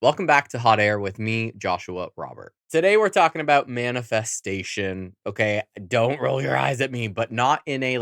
Welcome back to Hot Air with me, Joshua Robert. Today we're talking about manifestation. Okay, don't roll your eyes at me, but not in a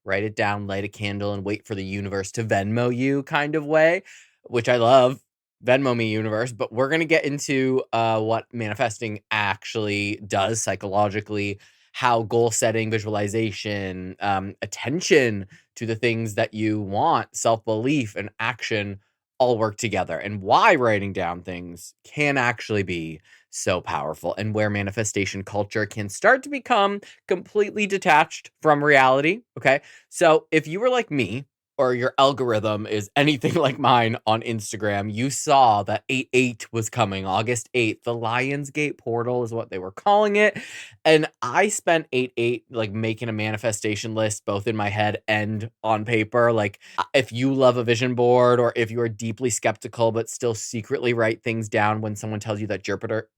write it down, light a candle, and wait for the universe to Venmo you kind of way, which I love. Venmo me, universe. But we're gonna get into what manifesting actually does psychologically, how goal setting, visualization, attention to the things that you want, self belief, and action all work together, and why writing down things can actually be so powerful, and where manifestation culture can start to become completely detached from reality. Okay. So if you were like me, or your algorithm is anything like mine on Instagram, you saw that 8/8 was coming, August 8th. The Lionsgate portal is what they were calling it. And I spent 8/8 making a manifestation list, both in my head and on paper. Like, if you love a vision board, or if you are deeply skeptical but still secretly write things down when someone tells you that Jupiter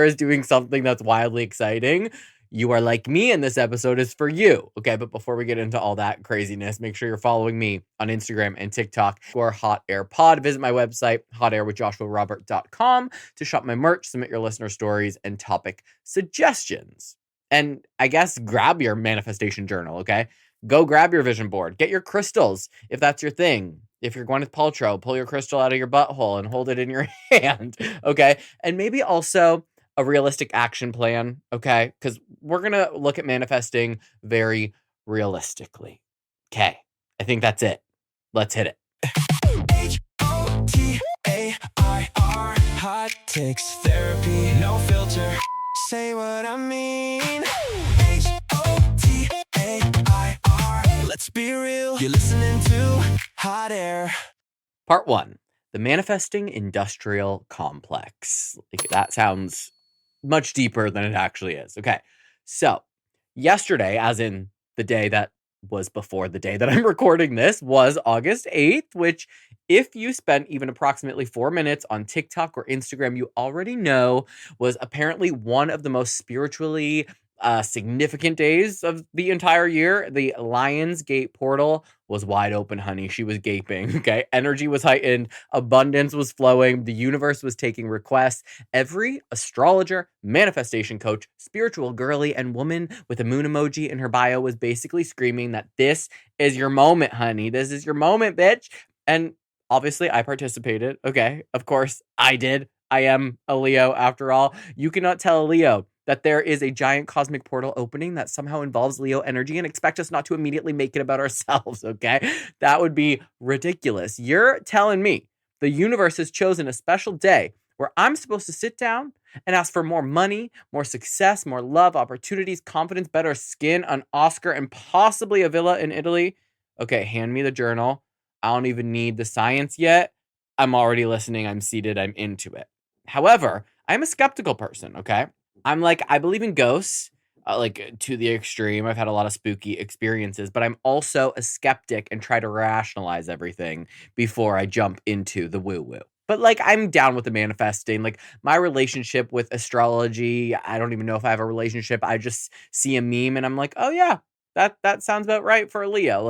is doing something that's wildly exciting, you are like me, and this episode is for you. Okay, but before we get into all that craziness, make sure you're following me on Instagram and TikTok for Hot Air Pod. Visit my website, hotairwithjoshuarobert.com, to shop my merch, submit your listener stories, and topic suggestions. And I guess grab your manifestation journal, okay? Go grab your vision board. Get your crystals, if that's your thing. If you're Gwyneth Paltrow, pull your crystal out of your butthole and hold it in your hand, okay? And maybe also a realistic action plan, okay? Because we're going to look at manifesting very realistically. Okay, I think that's it. Let's hit it. Hotair, hot takes therapy, no filter, say what I mean. Hotair, let's be real, you're listening to Hot Air. Part 1, the manifesting industrial complex. That sounds much deeper than it actually is. Okay, so yesterday, as in the day that was before the day that I'm recording this, was August 8th, which, if you spent even approximately 4 minutes on TikTok or Instagram, you already know was apparently one of the most spiritually significant days of the entire year. The Lionsgate portal was wide open, honey. She was gaping. Okay. Energy was heightened. Abundance was flowing. The universe was taking requests. Every astrologer, manifestation coach, spiritual girly, and woman with a moon emoji in her bio was basically screaming that this is your moment, honey. This is your moment, bitch. And obviously I participated. Okay. Of course I did. I am a Leo after all. You cannot tell a Leo that there is a giant cosmic portal opening that somehow involves Leo energy and expect us not to immediately make it about ourselves, okay? That would be ridiculous. You're telling me the universe has chosen a special day where I'm supposed to sit down and ask for more money, more success, more love, opportunities, confidence, better skin, an Oscar, and possibly a villa in Italy? Okay, hand me the journal. I don't even need the science yet. I'm already listening. I'm seated. I'm into it. However, I'm a skeptical person, okay? I'm I believe in ghosts, to the extreme. I've had a lot of spooky experiences, but I'm also a skeptic and try to rationalize everything before I jump into the woo-woo. But I'm down with the manifesting. My relationship with astrology, I don't even know if I have a relationship. I just see a meme and I'm like, oh yeah, that sounds about right for a Leo.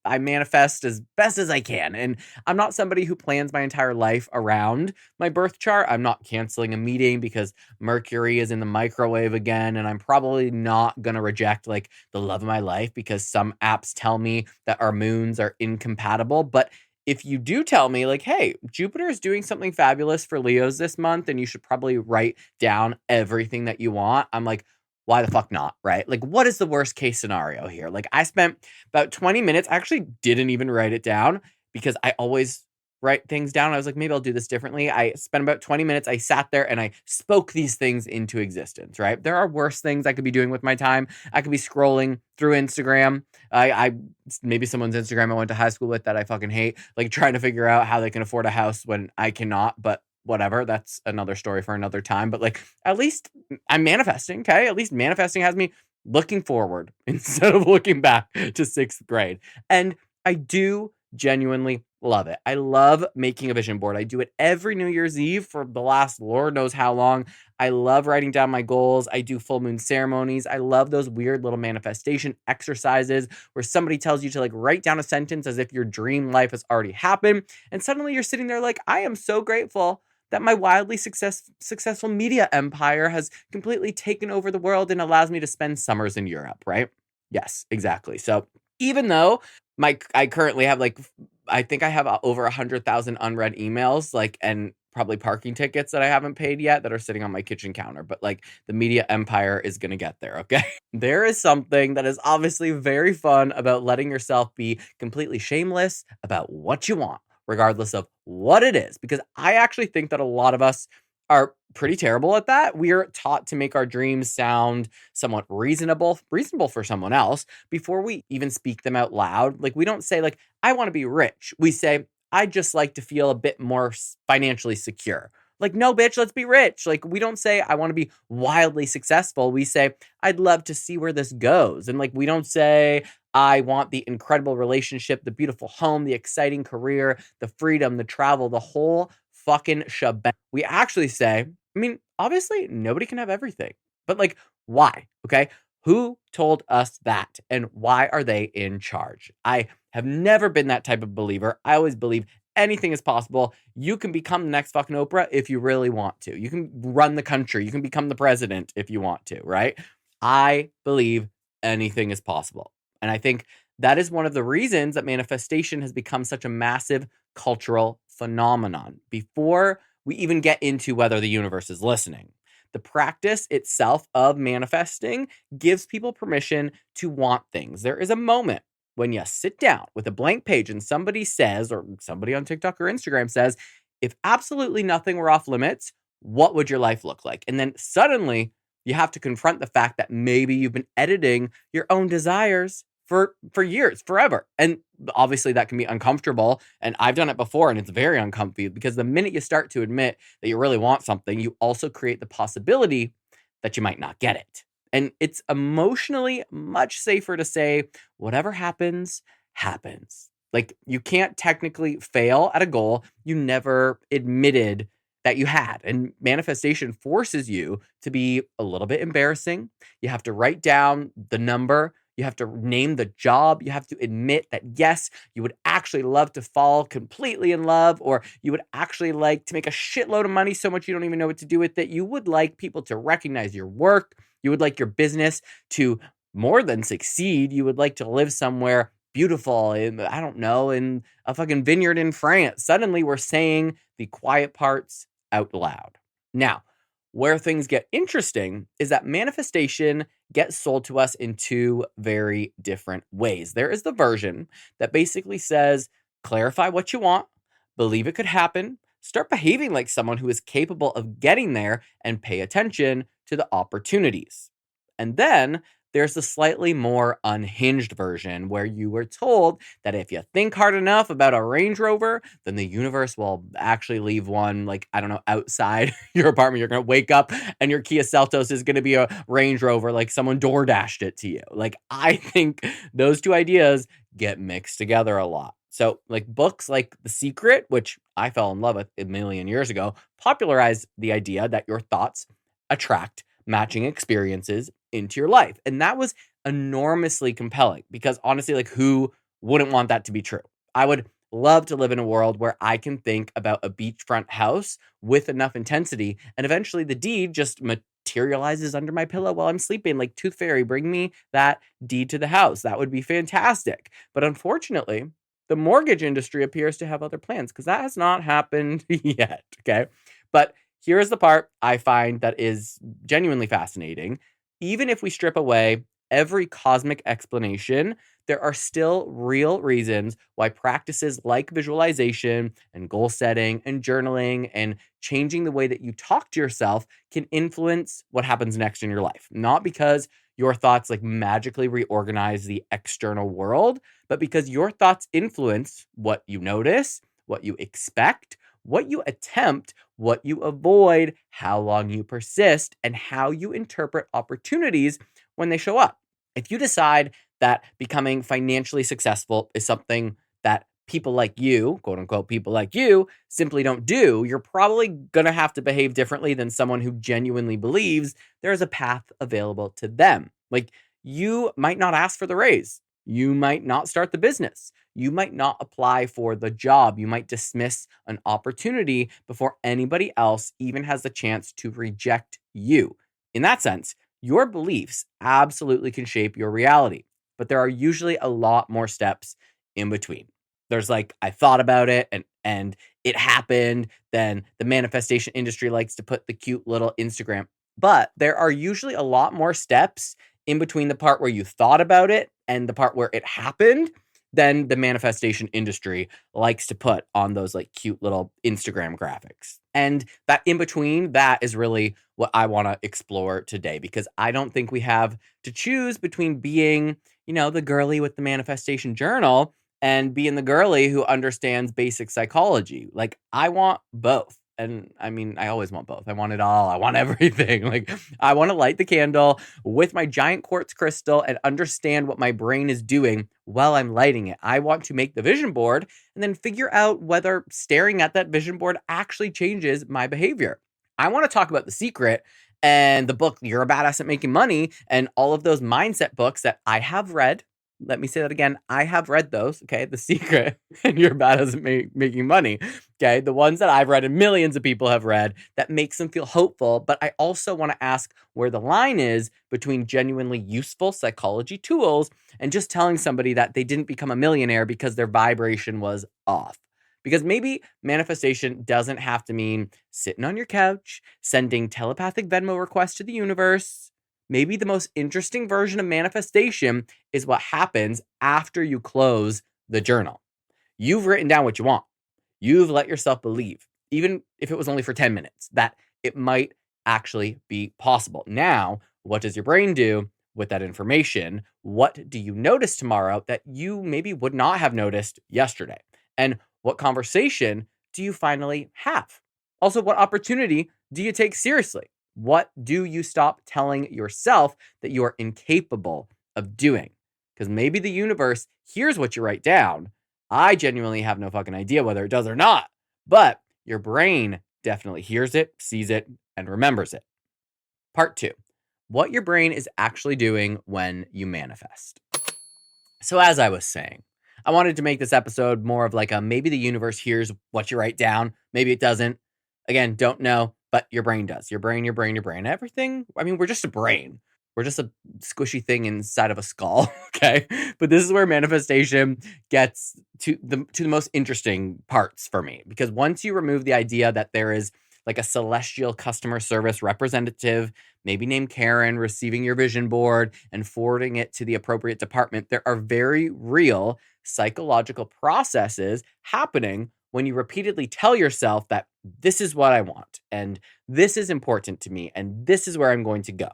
I manifest as best as I can. And I'm not somebody who plans my entire life around my birth chart. I'm not canceling a meeting because Mercury is in the microwave again. And I'm probably not going to reject the love of my life because some apps tell me that our moons are incompatible. But if you do tell me hey, Jupiter is doing something fabulous for Leos this month, and you should probably write down everything that you want, I'm why the fuck not, right? What is the worst case scenario here? I spent about 20 minutes. I actually didn't even write it down because I always write things down. I was maybe I'll do this differently. I spent about 20 minutes. I sat there and I spoke these things into existence, right? There are worse things I could be doing with my time. I could be scrolling through Instagram. I maybe someone's Instagram I went to high school with that I fucking hate, trying to figure out how they can afford a house when I cannot, but whatever, that's another story for another time. But at least I'm manifesting, okay? At least manifesting has me looking forward instead of looking back to 6th grade. And I do Genuinely love it. I love making a vision board. I do it every New Year's Eve for the last Lord knows how long. I love writing down my goals. I do full moon ceremonies. I love those weird little manifestation exercises where somebody tells you to like write down a sentence as if your dream life has already happened. And suddenly you're sitting there like, I am so grateful that my wildly successful media empire has completely taken over the world and allows me to spend summers in Europe, right? Yes, exactly. So even though I currently have like I think I have over 100,000 unread emails, like, and probably parking tickets that I haven't paid yet that are sitting on my kitchen counter. But like the media empire is going to get there. Okay. There is something that is obviously very fun about letting yourself be completely shameless about what you want, regardless of what it is. Because I actually think that a lot of us are pretty terrible at that. We are taught to make our dreams sound somewhat reasonable for someone else before we even speak them out loud. Like we don't say like, I want to be rich. We say, I'd just like to feel a bit more financially secure. Like, no, bitch, let's be rich. Like, we don't say, I want to be wildly successful. We say, I'd love to see where this goes. And like, we don't say, I want the incredible relationship, the beautiful home, the exciting career, the freedom, the travel, the whole fucking shebang. We actually say, I mean, obviously, nobody can have everything, but like, why? Okay. Who told us that? And why are they in charge? I have never been that type of believer. I always believe anything is possible. You can become the next fucking Oprah if you really want to. You can run the country. You can become the president if you want to, right? I believe anything is possible. And I think that is one of the reasons that manifestation has become such a massive cultural phenomenon. Before we even get into whether the universe is listening, the practice itself of manifesting gives people permission to want things. There is a moment when you sit down with a blank page and somebody says, or somebody on TikTok or Instagram says, if absolutely nothing were off limits, what would your life look like? And then suddenly you have to confront the fact that maybe you've been editing your own desires for years, forever. And obviously that can be uncomfortable. And I've done it before and it's very uncomfy because the minute you start to admit that you really want something, you also create the possibility that you might not get it. And it's emotionally much safer to say, whatever happens, happens. Like you can't technically fail at a goal you never admitted that you had. And manifestation forces you to be a little bit embarrassing. You have to write down the number. You have to name the job. You have to admit that, yes, you would actually love to fall completely in love, or you would actually like to make a shitload of money so much you don't even know what to do with it. You would like people to recognize your work. You would like your business to more than succeed. You would like to live somewhere beautiful in, I don't know, in a fucking vineyard in France. Suddenly we're saying the quiet parts out loud. Now, where things get interesting is that manifestation gets sold to us in two very different ways. There is the version that basically says, clarify what you want, believe it could happen, start behaving like someone who is capable of getting there, and pay attention to the opportunities. And then there's the slightly more unhinged version where you were told that if you think hard enough about a Range Rover, then the universe will actually leave one, like, I don't know, outside your apartment. You're going to wake up and your Kia Seltos is going to be a Range Rover, like someone door dashed it to you. Like, I think those two ideas get mixed together a lot. So, like, books like The Secret, which I fell in love with a million years ago, popularized the idea that your thoughts attract matching experiences into your life. And that was enormously compelling because honestly, like, who wouldn't want that to be true? I would love to live in a world where I can think about a beachfront house with enough intensity and eventually the deed just materializes under my pillow while I'm sleeping. Like, Tooth Fairy, bring me that deed to the house. That would be fantastic. But unfortunately, the mortgage industry appears to have other plans because that has not happened yet. Okay. But here is the part I find that is genuinely fascinating. Even if we strip away every cosmic explanation, there are still real reasons why practices like visualization and goal setting and journaling and changing the way that you talk to yourself can influence what happens next in your life. Not because your thoughts like magically reorganize the external world, but because your thoughts influence what you notice, what you expect, what you attempt, what you avoid, how long you persist, and how you interpret opportunities when they show up. If you decide that becoming financially successful is something that people like you, quote unquote, people like you, simply don't do, you're probably going to have to behave differently than someone who genuinely believes there's a path available to them. Like, you might not ask for the raise. You might not start the business. You might not apply for the job. You might dismiss an opportunity before anybody else even has the chance to reject you. In that sense, your beliefs absolutely can shape your reality, but there are usually a lot more steps in between. There's like, I thought about it and it happened. Then the manifestation industry likes to put the cute little Instagram. But there are usually a lot more steps in between the part where you thought about it and the part where it happened than the manifestation industry likes to put on those like cute little Instagram graphics. And that in between, that is really what I want to explore today, because I don't think we have to choose between being, the girly with the manifestation journal and being the girly who understands basic psychology. Like, I want both. And I mean, I always want both. I want it all. I want everything. Like, I want to light the candle with my giant quartz crystal and understand what my brain is doing while I'm lighting it. I want to make the vision board and then figure out whether staring at that vision board actually changes my behavior. I want to talk about The Secret and the book You're a Badass at Making Money and all of those mindset books that I have read. Let me say that again. I have read those, okay? The Secret and You're Badass at Making Money, okay? The ones that I've read and millions of people have read that makes them feel hopeful. But I also want to ask where the line is between genuinely useful psychology tools and just telling somebody that they didn't become a millionaire because their vibration was off. Because maybe manifestation doesn't have to mean sitting on your couch, sending telepathic Venmo requests to the universe. Maybe the most interesting version of manifestation is what happens after you close the journal. You've written down what you want. You've let yourself believe, even if it was only for 10 minutes, that it might actually be possible. Now, what does your brain do with that information? What do you notice tomorrow that you maybe would not have noticed yesterday? And what conversation do you finally have? Also, what opportunity do you take seriously? What do you stop telling yourself that you are incapable of doing? Because maybe the universe hears what you write down. I genuinely have no fucking idea whether it does or not, but your brain definitely hears it, sees it, and remembers it. Part 2, what your brain is actually doing when you manifest. So as I was saying, I wanted to make this episode more of like a maybe the universe hears what you write down, maybe it doesn't. Again, don't know, but your brain does. Your brain, your brain, your brain. Everything. I mean, we're just a brain. We're just a squishy thing inside of a skull, okay? But this is where manifestation gets to the most interesting parts for me, because once you remove the idea that there is like a celestial customer service representative, maybe named Karen, receiving your vision board and forwarding it to the appropriate department, there are very real psychological processes happening when you repeatedly tell yourself that this is what I want and this is important to me and this is where I'm going to go.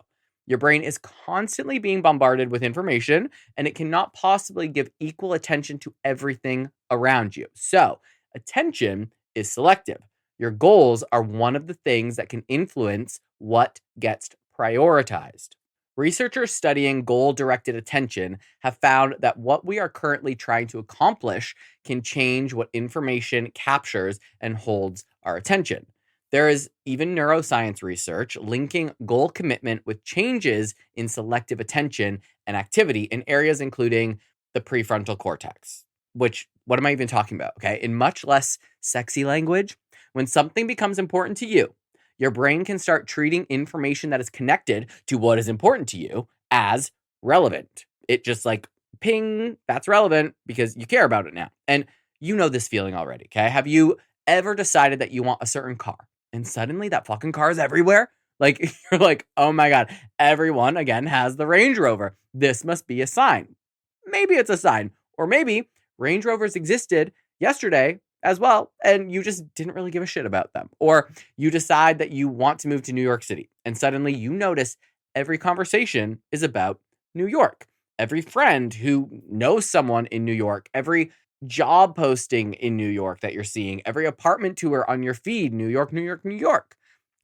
Your brain is constantly being bombarded with information and it cannot possibly give equal attention to everything around you. So, attention is selective. Your goals are one of the things that can influence what gets prioritized. Researchers studying goal-directed attention have found that what we are currently trying to accomplish can change what information captures and holds our attention. There is even neuroscience research linking goal commitment with changes in selective attention and activity in areas including the prefrontal cortex. Which, what am I even talking about? Okay, in much less sexy language, when something becomes important to you, your brain can start treating information that is connected to what is important to you as relevant. It just like, ping, that's relevant because you care about it now. And you know this feeling already, okay? Have you ever decided that you want a certain car and suddenly that fucking car is everywhere? Like, you're like, oh my God, everyone again has the Range Rover. This must be a sign. Maybe it's a sign. Or maybe Range Rovers existed yesterday as well, and you just didn't really give a shit about them. Or you decide that you want to move to New York City, and suddenly you notice every conversation is about New York. Every friend who knows someone in New York, every job posting in New York that you're seeing, every apartment tour on your feed, New York, New York, New York.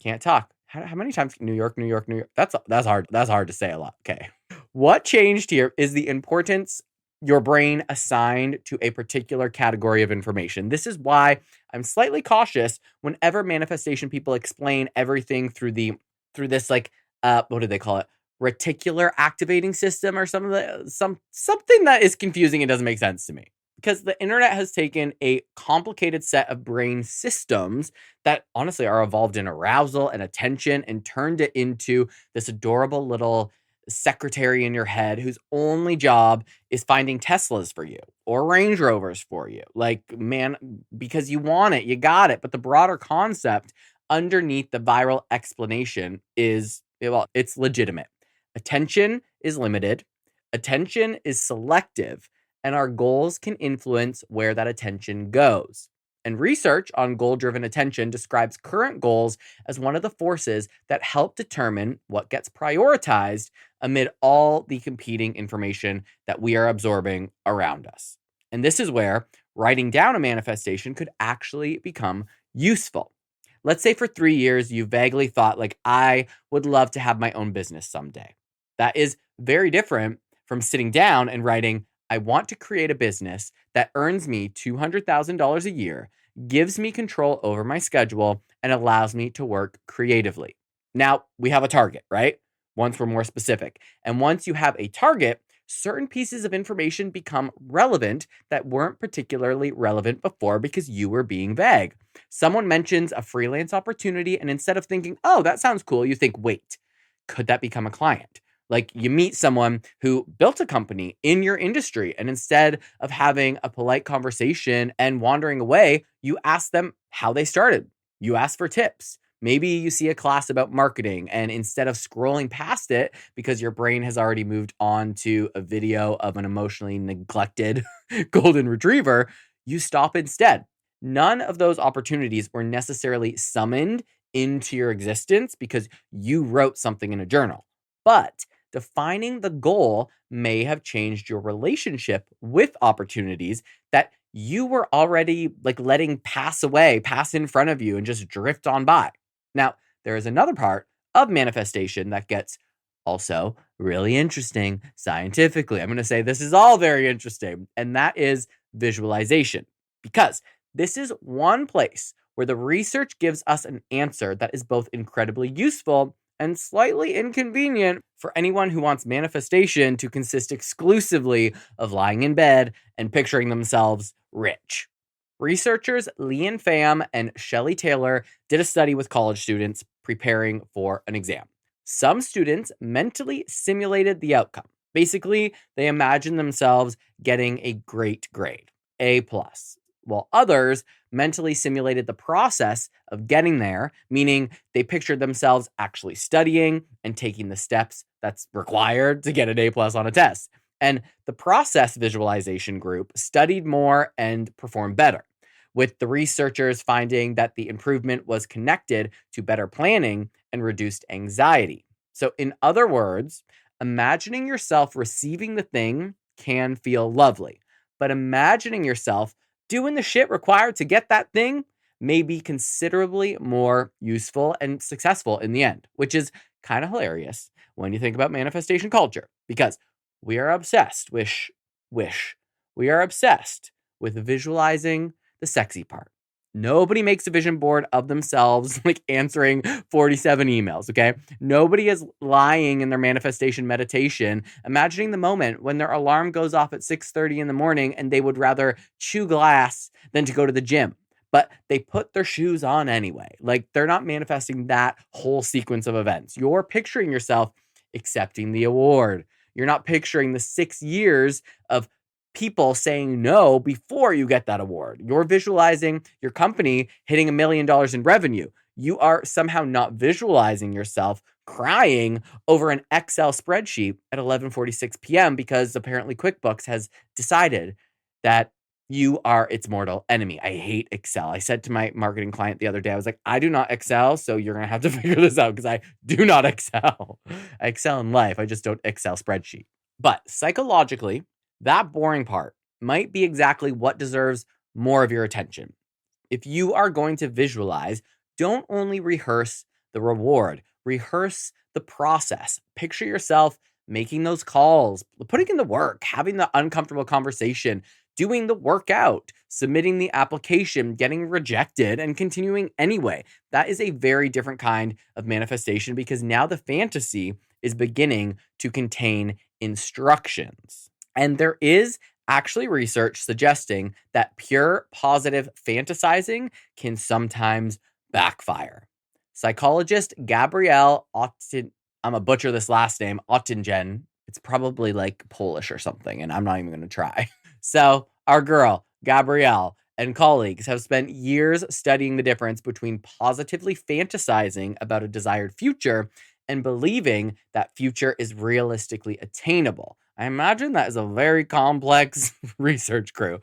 Can't talk. How many times New York, New York, New York? That's hard. That's hard to say a lot. Okay. What changed here is the importance your brain assigned to a particular category of information. This is why I'm slightly cautious whenever manifestation people explain everything through this like what do they call it? Reticular activating system or something that is confusing and doesn't make sense to me. Because the internet has taken a complicated set of brain systems that honestly are evolved in arousal and attention and turned it into this adorable little secretary in your head whose only job is finding Teslas for you or Range Rovers for you. Like, man, because you want it, you got it. But the broader concept underneath the viral explanation is, well, it's legitimate. Attention is limited, attention is selective, and our goals can influence where that attention goes. And research on goal driven attention describes current goals as one of the forces that help determine what gets prioritized amid all the competing information that we are absorbing around us. And this is where writing down a manifestation could actually become useful. Let's say for 3 years, you vaguely thought, like, I would love to have my own business someday. That is very different from sitting down and writing, I want to create a business that earns me $200,000 a year, gives me control over my schedule, and allows me to work creatively. Now, we have a target, right? Once we're more specific. And once you have a target, certain pieces of information become relevant that weren't particularly relevant before because you were being vague. Someone mentions a freelance opportunity, and instead of thinking, oh, that sounds cool, you think, wait, could that become a client? Like, you meet someone who built a company in your industry, and instead of having a polite conversation and wandering away, you ask them how they started. You ask for tips. Maybe you see a class about marketing, and instead of scrolling past it because your brain has already moved on to a video of an emotionally neglected golden retriever, you stop instead. None of those opportunities were necessarily summoned into your existence because you wrote something in a journal. But defining the goal may have changed your relationship with opportunities that you were already like letting pass away, pass in front of you, and just drift on by. Now, there is another part of manifestation that gets also really interesting scientifically. I'm going to say this is all very interesting, and that is visualization. Because this is one place where the research gives us an answer that is both incredibly useful and slightly inconvenient for anyone who wants manifestation to consist exclusively of lying in bed and picturing themselves rich. Researchers Leanne Pham and Shelley Taylor did a study with college students preparing for an exam. Some students mentally simulated the outcome. Basically, they imagined themselves getting a great grade, A+, while others mentally simulated the process of getting there, meaning they pictured themselves actually studying and taking the steps that's required to get an A+ on a test. And the process visualization group studied more and performed better, with the researchers finding that the improvement was connected to better planning and reduced anxiety. So, in other words, imagining yourself receiving the thing can feel lovely, but imagining yourself doing the shit required to get that thing may be considerably more useful and successful in the end, which is kind of hilarious when you think about manifestation culture, because we are obsessed we are obsessed with visualizing the sexy part. Nobody makes a vision board of themselves like answering 47 emails, okay? Nobody is lying in their manifestation meditation, imagining the moment when their alarm goes off at 6:30 in the morning and they would rather chew glass than to go to the gym. But they put their shoes on anyway. Like, they're not manifesting that whole sequence of events. You're picturing yourself accepting the award. You're not picturing the 6 years of people saying no before you get that award. You're visualizing your company hitting $1 million in revenue. You are somehow not visualizing yourself crying over an Excel spreadsheet at 11:46 p.m. because apparently QuickBooks has decided that you are its mortal enemy. I hate Excel. I said to my marketing client the other day, I was like, I do not excel, so you're going to have to figure this out because I do not excel. I excel in life. I just don't excel spreadsheet. But psychologically, that boring part might be exactly what deserves more of your attention. If you are going to visualize, don't only rehearse the reward, rehearse the process. Picture yourself making those calls, putting in the work, having the uncomfortable conversation, doing the workout, submitting the application, getting rejected, and continuing anyway. That is a very different kind of manifestation because now the fantasy is beginning to contain instructions. And there is actually research suggesting that pure positive fantasizing can sometimes backfire. Psychologist Gabrielle Otten, I'm gonna butcher this last name, Ottingen. It's probably like Polish or something, and I'm not even gonna try. So, our girl, Gabrielle, and colleagues have spent years studying the difference between positively fantasizing about a desired future and believing that future is realistically attainable. I imagine that is a very complex research crew.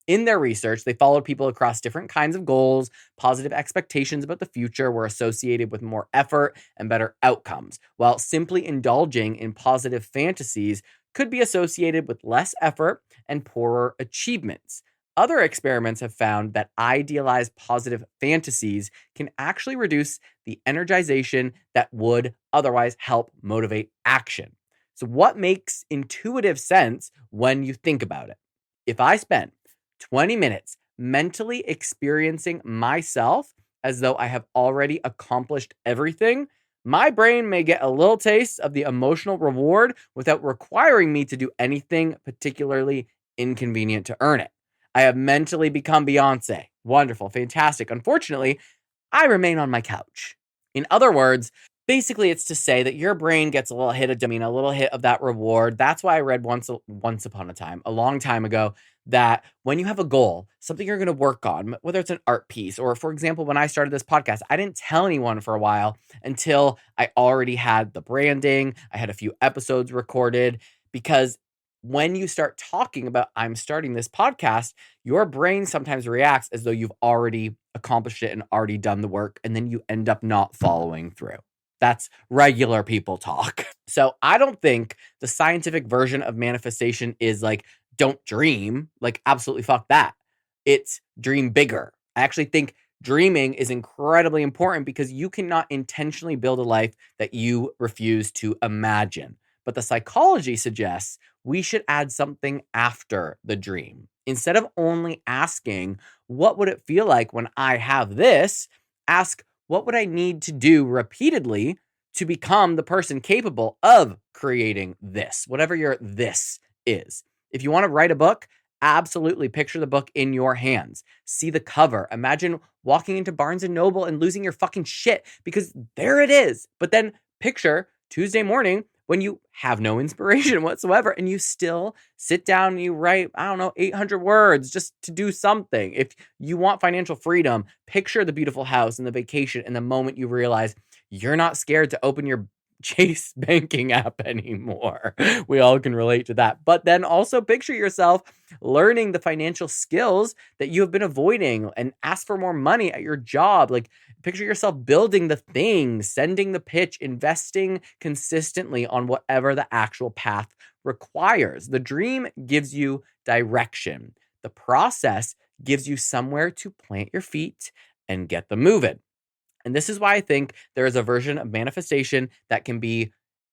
In their research, they followed people across different kinds of goals. Positive expectations about the future were associated with more effort and better outcomes, while simply indulging in positive fantasies could be associated with less effort and poorer achievements. Other experiments have found that idealized positive fantasies can actually reduce the energization that would otherwise help motivate action. So, what makes intuitive sense when you think about it? If I spend 20 minutes mentally experiencing myself as though I have already accomplished everything, my brain may get a little taste of the emotional reward without requiring me to do anything particularly inconvenient to earn it. I have mentally become Beyonce. Wonderful, fantastic. Unfortunately, I remain on my couch. In other words, basically it's to say that your brain gets a little hit of dopamine, a little hit of that reward. That's why I read once upon a time, a long time ago, that when you have a goal, something you're going to work on, whether it's an art piece or, for example, when I started this podcast, I didn't tell anyone for a while until I already had the branding. I had a few episodes recorded because when you start talking about I'm starting this podcast, your brain sometimes reacts as though you've already accomplished it and already done the work, and then you end up not following through. That's regular people talk. So I don't think the scientific version of manifestation is like, don't dream. Like, absolutely fuck that. It's dream bigger. I actually think dreaming is incredibly important because you cannot intentionally build a life that you refuse to imagine. But the psychology suggests we should add something after the dream. Instead of only asking, what would it feel like when I have this? Ask, what would I need to do repeatedly to become the person capable of creating this, whatever your this is. If you want to write a book, absolutely picture the book in your hands. See the cover. Imagine walking into Barnes and Noble and losing your fucking shit because there it is. But then picture Tuesday morning when you have no inspiration whatsoever and you still sit down and you write, 800 words just to do something. If you want financial freedom, picture the beautiful house and the vacation and the moment you realize you're not scared to open your Chase banking app anymore. We all can relate to that. But then also picture yourself learning the financial skills that you have been avoiding and ask for more money at your job. Like, picture yourself building the thing, sending the pitch, investing consistently on whatever the actual path requires. The dream gives you direction. The process gives you somewhere to plant your feet and get them moving. And this is why I think there is a version of manifestation that can be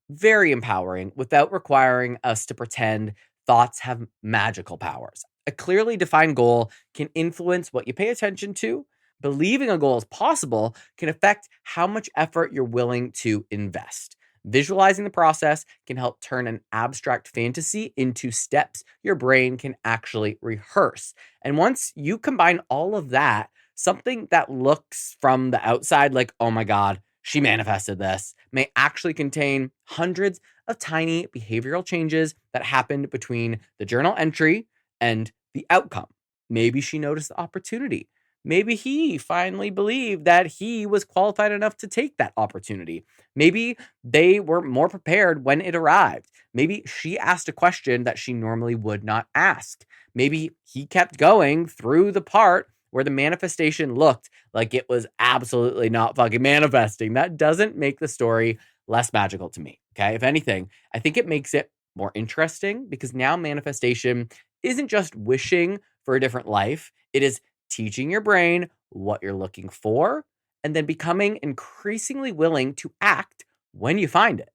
very empowering without requiring us to pretend thoughts have magical powers. A clearly defined goal can influence what you pay attention to. Believing a goal is possible can affect how much effort you're willing to invest. Visualizing the process can help turn an abstract fantasy into steps your brain can actually rehearse. And once you combine all of that, something that looks from the outside like, oh my God, she manifested this, may actually contain hundreds of tiny behavioral changes that happened between the journal entry and the outcome. Maybe she noticed the opportunity. Maybe he finally believed that he was qualified enough to take that opportunity. Maybe they were more prepared when it arrived. Maybe she asked a question that she normally would not ask. Maybe he kept going through the part where the manifestation looked like it was absolutely not fucking manifesting. That doesn't make the story less magical to me. Okay. If anything, I think it makes it more interesting because now manifestation isn't just wishing for a different life. It is teaching your brain what you're looking for and then becoming increasingly willing to act when you find it.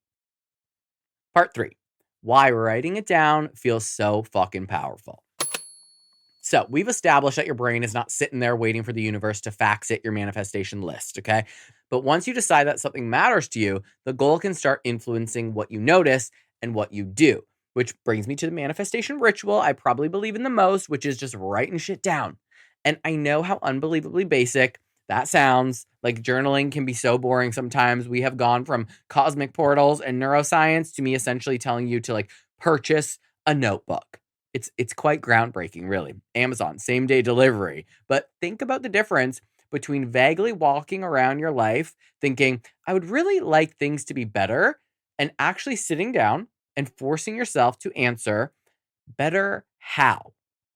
Part 3. why writing it down feels so fucking powerful. So we've established that your brain is not sitting there waiting for the universe to fax it your manifestation list, okay? But once you decide that something matters to you, the goal can start influencing what you notice and what you do, which brings me to the manifestation ritual I probably believe in the most, which is just writing shit down. And I know how unbelievably basic that sounds. Like journaling can be so boring sometimes. We have gone from cosmic portals and neuroscience to me essentially telling you to like purchase a notebook. It's quite groundbreaking, really. Amazon, same day delivery. But think about the difference between vaguely walking around your life thinking, I would really like things to be better, and actually sitting down and forcing yourself to answer, better how?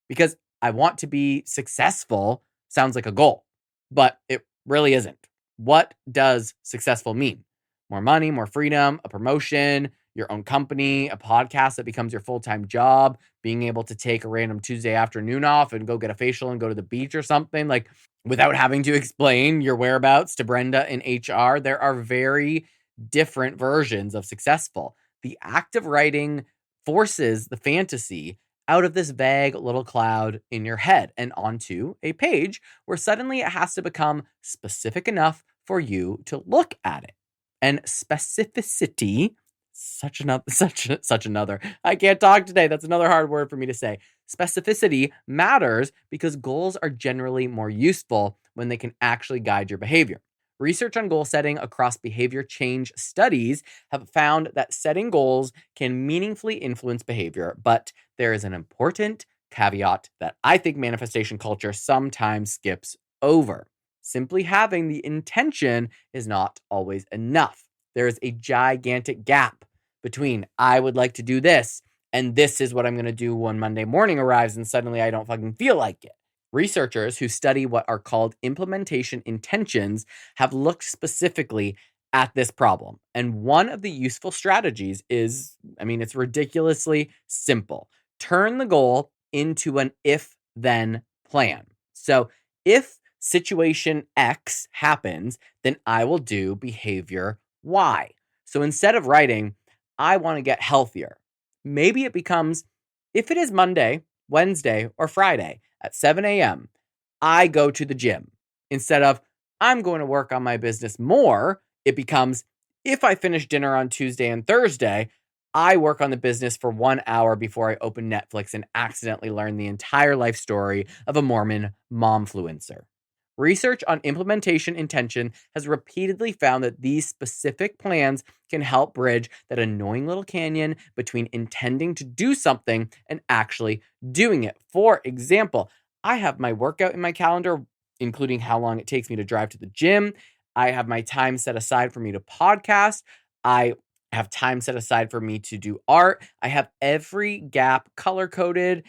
Because I want to be successful sounds like a goal, but it really isn't. What does successful mean? More money, more freedom, a promotion, your own company, a podcast that becomes your full-time job, being able to take a random Tuesday afternoon off and go get a facial and go to the beach or something, like without having to explain your whereabouts to Brenda in HR. There are very different versions of successful. The act of writing forces the fantasy out of this vague little cloud in your head and onto a page where suddenly it has to become specific enough for you to look at it. And specificity, such another. I can't talk today. That's another hard word for me to say. Specificity matters because goals are generally more useful when they can actually guide your behavior. Research on goal setting across behavior change studies have found that setting goals can meaningfully influence behavior, but there is an important caveat that I think manifestation culture sometimes skips over. Simply having the intention is not always enough. There is a gigantic gap between I would like to do this and this is what I'm going to do when Monday morning arrives and suddenly I don't fucking feel like it. Researchers who study what are called implementation intentions have looked specifically at this problem. And one of the useful strategies is, it's ridiculously simple. Turn the goal into an if then plan. So if situation X happens, then I will do behavior Y. So instead of writing, I want to get healthier, maybe it becomes, if it is Monday, Wednesday, or Friday at 7 a.m., I go to the gym. Instead of, I'm going to work on my business more, it becomes, if I finish dinner on Tuesday and Thursday, I work on the business for 1 hour before I open Netflix and accidentally learn the entire life story of a Mormon momfluencer. Research on implementation intention has repeatedly found that these specific plans can help bridge that annoying little canyon between intending to do something and actually doing it. For example, I have my workout in my calendar, including how long it takes me to drive to the gym. I have my time set aside for me to podcast. I have time set aside for me to do art. I have every gap color coded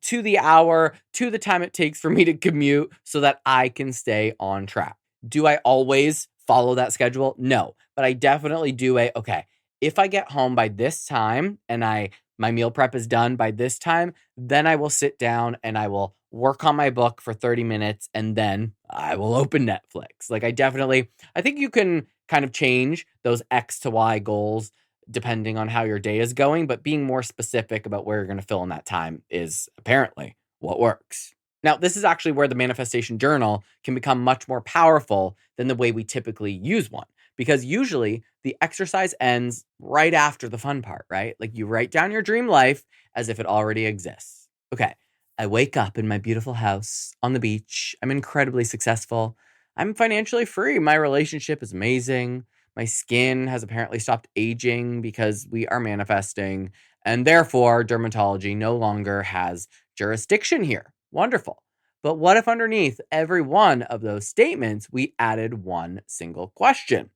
to the hour, to the time it takes for me to commute so that I can stay on track. Do I always follow that schedule? No, but I definitely do okay, if I get home by this time and my meal prep is done by this time, then I will sit down and I will work on my book for 30 minutes and then I will open Netflix. Like I think you can kind of change those X to Y goals depending on how your day is going, but being more specific about where you're going to fill in that time is apparently what works. Now, this is actually where the manifestation journal can become much more powerful than the way we typically use one, because usually the exercise ends right after the fun part, right? Like you write down your dream life as if it already exists. Okay, I wake up in my beautiful house on the beach. I'm incredibly successful. I'm financially free. My relationship is amazing. My skin has apparently stopped aging because we are manifesting, and therefore dermatology no longer has jurisdiction here. Wonderful. But what if underneath every one of those statements, we added one single question?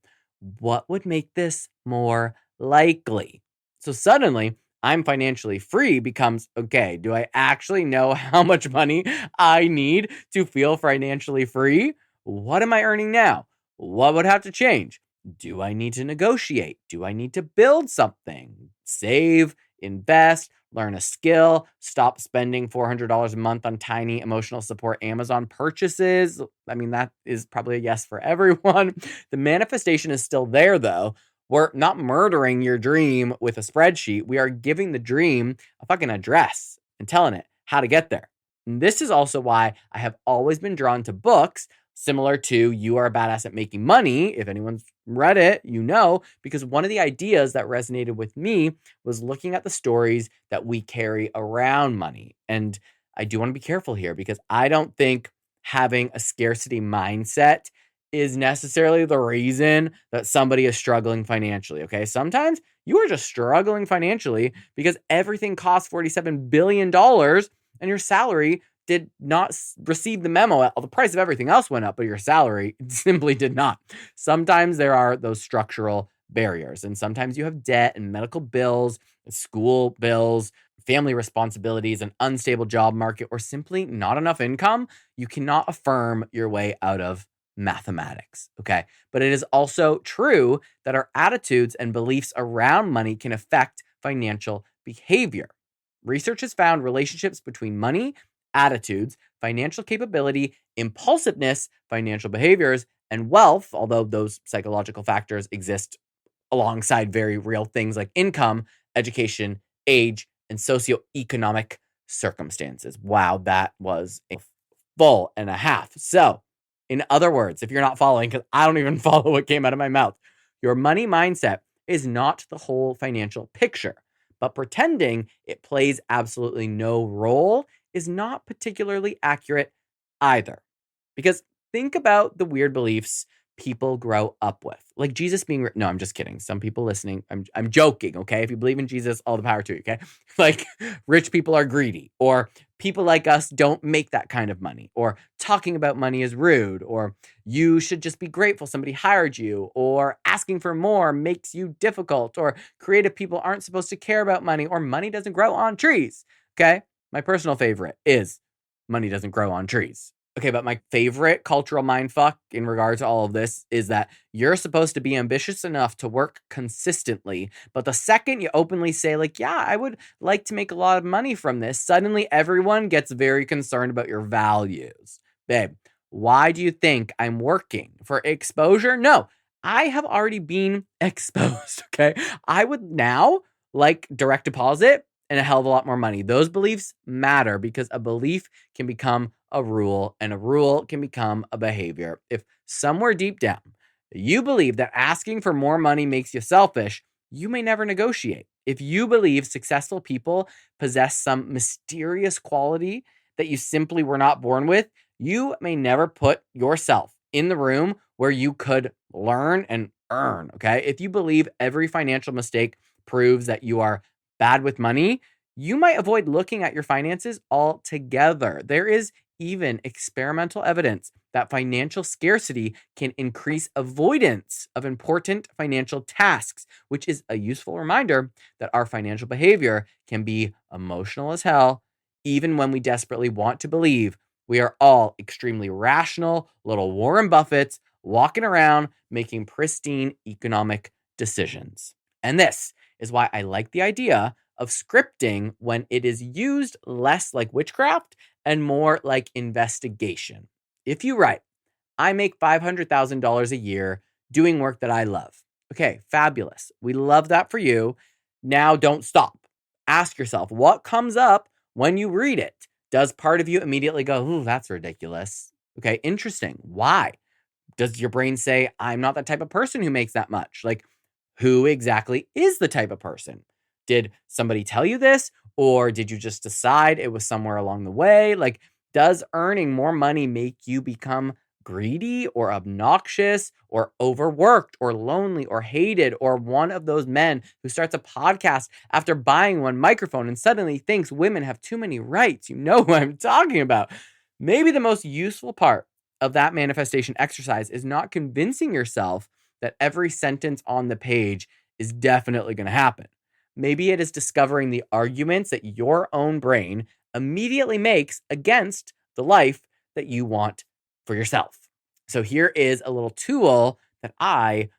What would make this more likely? So suddenly, I'm financially free becomes, okay, do I actually know how much money I need to feel financially free? What am I earning now? What would have to change? Do I need to negotiate? Do I need to build something? Save, invest, learn a skill, stop spending $400 a month on tiny emotional support Amazon purchases. That is probably a yes for everyone. The manifestation is still there though. We're not murdering your dream with a spreadsheet. We are giving the dream a fucking address and telling it how to get there. And this is also why I have always been drawn to books similar to You Are a Badass at Making Money. If anyone's read it, you know, because one of the ideas that resonated with me was looking at the stories that we carry around money. And I do want to be careful here because I don't think having a scarcity mindset is necessarily the reason that somebody is struggling financially. Okay. Sometimes you are just struggling financially because everything costs $47 billion and your salary did not receive the memo. The price of everything else went up, but your salary simply did not. Sometimes there are those structural barriers, and sometimes you have debt and medical bills, school bills, family responsibilities, an unstable job market, or simply not enough income. You cannot affirm your way out of mathematics. Okay. But it is also true that our attitudes and beliefs around money can affect financial behavior. Research has found relationships between money, attitudes, financial capability, impulsiveness, financial behaviors, and wealth, although those psychological factors exist alongside very real things like income, education, age, and socioeconomic circumstances. Wow, that was a full and a half. So, in other words, if you're not following, because I don't even follow what came out of my mouth, your money mindset is not the whole financial picture, but pretending it plays absolutely no role is not particularly accurate either. Because think about the weird beliefs people grow up with. Like Jesus being no, I'm just kidding. Some people listening, I'm joking, okay? If you believe in Jesus, all the power to you, okay? Like rich people are greedy, or people like us don't make that kind of money, or talking about money is rude, or you should just be grateful somebody hired you, or asking for more makes you difficult, or creative people aren't supposed to care about money, or money doesn't grow on trees. Okay? My personal favorite is money doesn't grow on trees. Okay, but my favorite cultural mindfuck in regard to all of this is that you're supposed to be ambitious enough to work consistently. But the second you openly say, like, yeah, I would like to make a lot of money from this, suddenly everyone gets very concerned about your values. Babe, why do you think I'm working? For exposure? No, I have already been exposed. Okay, I would now like direct deposit and a hell of a lot more money. Those beliefs matter because a belief can become a rule, and a rule can become a behavior. If somewhere deep down you believe that asking for more money makes you selfish, you may never negotiate. If you believe successful people possess some mysterious quality that you simply were not born with, you may never put yourself in the room where you could learn and earn. Okay. If you believe every financial mistake proves that you are bad with money, you might avoid looking at your finances altogether. There is even experimental evidence that financial scarcity can increase avoidance of important financial tasks, which is a useful reminder that our financial behavior can be emotional as hell, even when we desperately want to believe we are all extremely rational, little Warren Buffetts walking around making pristine economic decisions. And this is why I like the idea of scripting when it is used less like witchcraft and more like investigation. If you write, I make $500,000 a year doing work that I love. Okay, fabulous. We love that for you. Now don't stop. Ask yourself, what comes up when you read it? Does part of you immediately go, ooh, that's ridiculous? Okay, interesting. Why? Does your brain say, I'm not that type of person who makes that much? Like, who exactly is the type of person? Did somebody tell you this? Or did you just decide it was somewhere along the way? Like, does earning more money make you become greedy or obnoxious or overworked or lonely or hated or one of those men who starts a podcast after buying one microphone and suddenly thinks women have too many rights? You know who I'm talking about. Maybe the most useful part of that manifestation exercise is not convincing yourself that every sentence on the page is definitely going to happen. Maybe it is discovering the arguments that your own brain immediately makes against the life that you want for yourself. So here is a little tool that I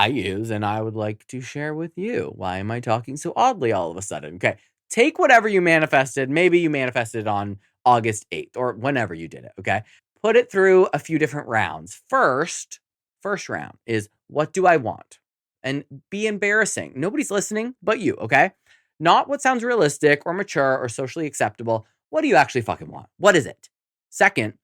use and I would like to share with you. Why am I talking so oddly all of a sudden? Okay, take whatever you manifested. Maybe you manifested on August 8th or whenever you did it. Okay, put it through a few different rounds. First round is, what do I want? and be embarrassing. Nobody's listening but you, okay? Not what sounds realistic or mature or socially acceptable. What do you actually fucking want? What is it? Second,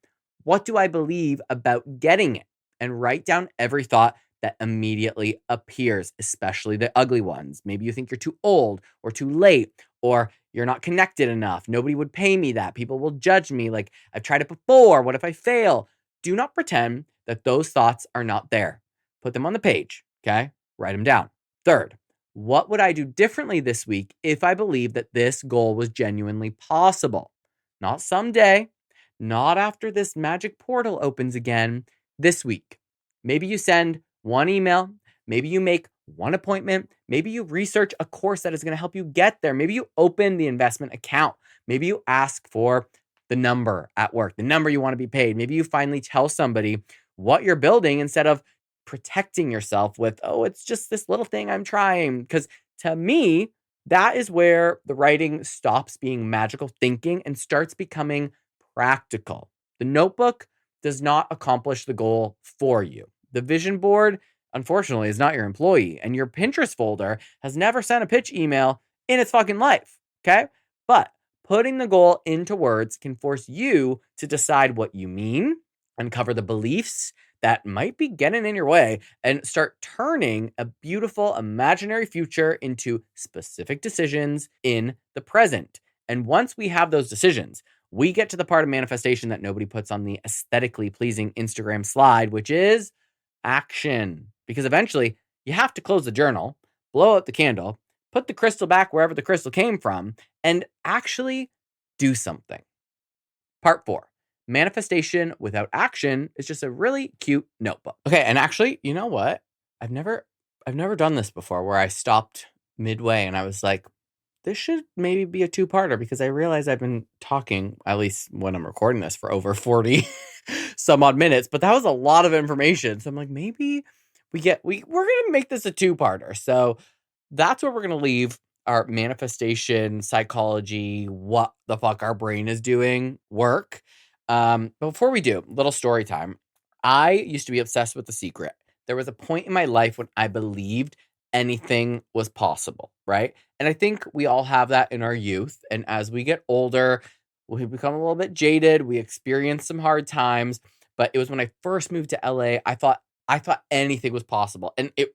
what do I believe about getting it? And write down every thought that immediately appears, especially the ugly ones. Maybe you think you're too old or too late, or you're not connected enough. Nobody would pay me that. People will judge me. Like, I've tried it before. What if I fail? Do not pretend that those thoughts are not there. Put them on the page, okay? Write them down. Third, what would I do differently this week if I believed that this goal was genuinely possible? Not someday, not after this magic portal opens again, this week. Maybe you send one email, maybe you make one appointment, maybe you research a course that is going to help you get there. Maybe you open the investment account. Maybe you ask for the number at work, the number you want to be paid. Maybe you finally tell somebody what you're building instead of protecting yourself with, oh, it's just this little thing I'm trying. Because to me, that is where the writing stops being magical thinking and starts becoming practical. The notebook does not accomplish the goal for you. The vision board, unfortunately, is not your employee, and your Pinterest folder has never sent a pitch email in its fucking life. Okay? But putting the goal into words can force you to decide what you mean, uncover the beliefs that might be getting in your way, and start turning a beautiful imaginary future into specific decisions in the present. And once we have those decisions, we get to the part of manifestation that nobody puts on the aesthetically pleasing Instagram slide, which is action. Because eventually you have to close the journal, blow out the candle, put the crystal back wherever the crystal came from, and actually do something. Part 4. Manifestation without action is just a really cute notebook. Okay, and actually, you know what? I've never done this before where I stopped midway and I was like, this should maybe be a two-parter because I realize I've been talking, at least when I'm recording this, for over 40 some odd minutes, but that was a lot of information. So I'm like, maybe we're gonna make this a two-parter. So that's where we're gonna leave our manifestation, psychology, what the fuck our brain is doing work. But before we do, little story time. I used to be obsessed with The Secret. There was a point in my life when I believed anything was possible, right? And I think we all have that in our youth. And as we get older, we become a little bit jaded. We experience some hard times. But it was when I first moved to LA, I thought anything was possible. And it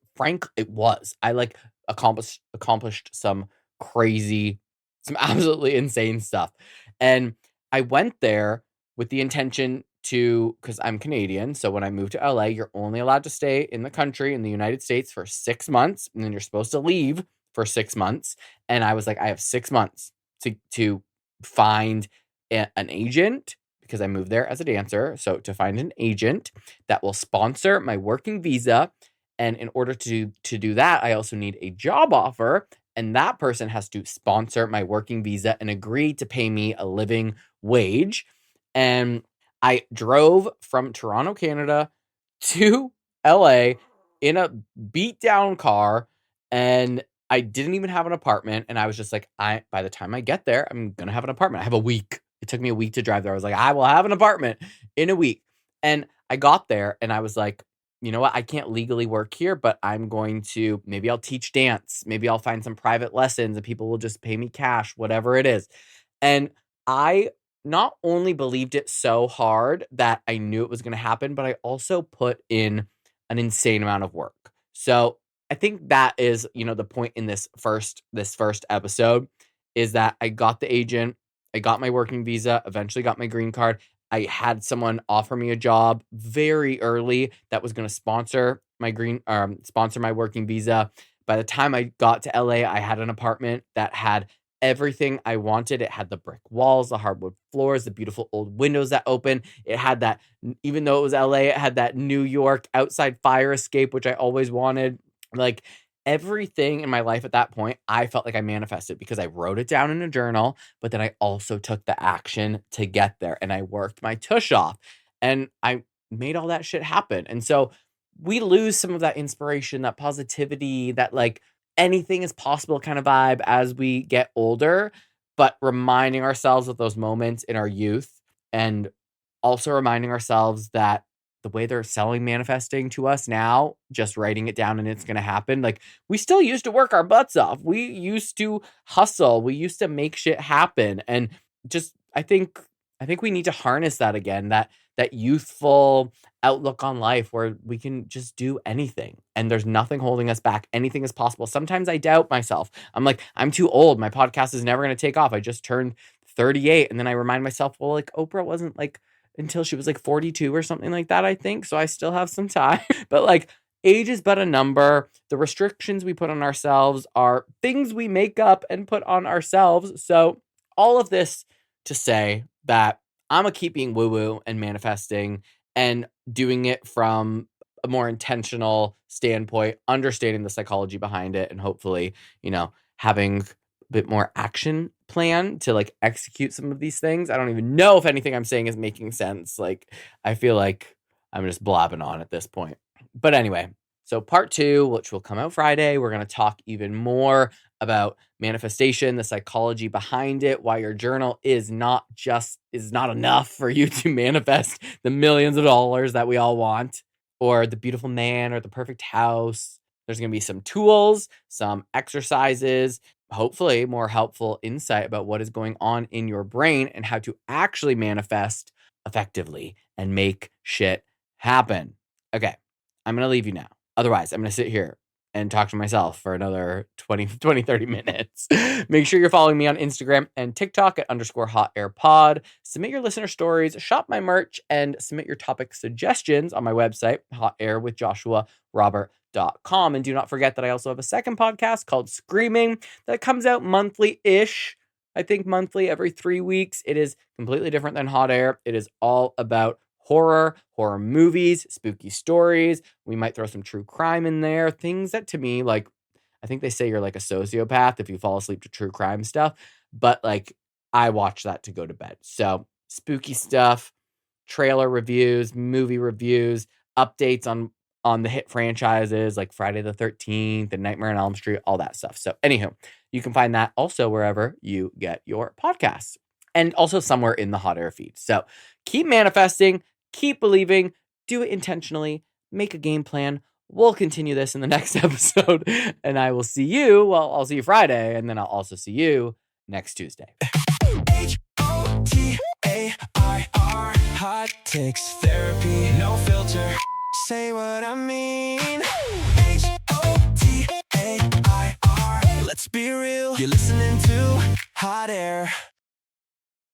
was. I like accomplished some crazy, some absolutely insane stuff. And I went there with the intention to, because I'm Canadian. So when I moved to LA, you're only allowed to stay in the country, in the United States, for 6 months. And then you're supposed to leave for 6 months. And I was like, I have 6 months to find an agent, because I moved there as a dancer. So to find an agent that will sponsor my working visa. And in order to do that, I also need a job offer. And that person has to sponsor my working visa and agree to pay me a living wage. And I drove from Toronto, Canada to LA in a beat down car, and I didn't even have an apartment. And I was just like, by the time I get there, I'm going to have an apartment. I have a week. It took me a week to drive there. I was like, I will have an apartment in a week. And I got there and I was like, you know what? I can't legally work here, but I'm going to, maybe I'll teach dance. Maybe I'll find some private lessons and people will just pay me cash, whatever it is. And I not only believed it so hard that I knew it was going to happen, but I also put in an insane amount of work. So I think that is, the point in this first episode is that I got the agent, I got my working visa, eventually got my green card. I had someone offer me a job very early that was going to sponsor my working visa. By the time I got to LA, I had an apartment that had everything I wanted. It had the brick walls, the hardwood floors, the beautiful old windows that open. It had that, even though it was LA, it had that New York outside fire escape, which I always wanted. Like, everything in my life at that point, I felt like I manifested because I wrote it down in a journal, but then I also took the action to get there and I worked my tush off and I made all that shit happen. And so we lose some of that inspiration, that positivity, that like anything is possible kind of vibe as we get older, but reminding ourselves of those moments in our youth and also reminding ourselves that the way they're selling manifesting to us now, just writing it down and it's going to happen. Like, we still used to work our butts off. We used to hustle. We used to make shit happen. And just, I think we need to harness that again, that youthful outlook on life where we can just do anything and there's nothing holding us back. Anything is possible. Sometimes I doubt myself. I'm like, I'm too old. My podcast is never going to take off. I just turned 38. And then I remind myself, well, like Oprah wasn't like until she was like 42 or something like that, I think. So I still have some time. But like, age is but a number. The restrictions we put on ourselves are things we make up and put on ourselves. So all of this to say that I'm a keep being woo woo and manifesting and doing it from a more intentional standpoint, understanding the psychology behind it, and hopefully, having a bit more action plan to like execute some of these things. I don't even know if anything I'm saying is making sense. Like, I feel like I'm just blabbing on at this point. But anyway, so part 2, which will come out Friday, we're going to talk even more about manifestation, the psychology behind it, why your journal is not enough for you to manifest the millions of dollars that we all want, or the beautiful man or the perfect house. There's going to be some tools, some exercises, hopefully more helpful insight about what is going on in your brain and how to actually manifest effectively and make shit happen. Okay, I'm going to leave you now. Otherwise, I'm going to sit here and talk to myself for another 30 minutes. Make sure you're following me on Instagram and TikTok at _hotairpod. Submit your listener stories, shop my merch, and submit your topic suggestions on my website, hotairwithjoshuarobert.com. And do not forget that I also have a second podcast called Screaming that comes out monthly-ish. I think monthly, every 3 weeks. It is completely different than Hot Air. It is all about horror movies, spooky stories. We might throw some true crime in there. Things that to me, like, I think they say you're like a sociopath if you fall asleep to true crime stuff. But like, I watch that to go to bed. So spooky stuff, trailer reviews, movie reviews, updates on the hit franchises like Friday the 13th and Nightmare on Elm Street, all that stuff. So anywho, you can find that also wherever you get your podcasts and also somewhere in the Hot Air feed. So keep manifesting. Keep believing, do it intentionally, make a game plan. We'll continue this in the next episode, and I will see you. Well, I'll see you Friday, and then I'll also see you next Tuesday. HOTAIR, hot takes therapy, no filter. Say what I mean. HOTAIR, let's be real. You're listening to Hot Air.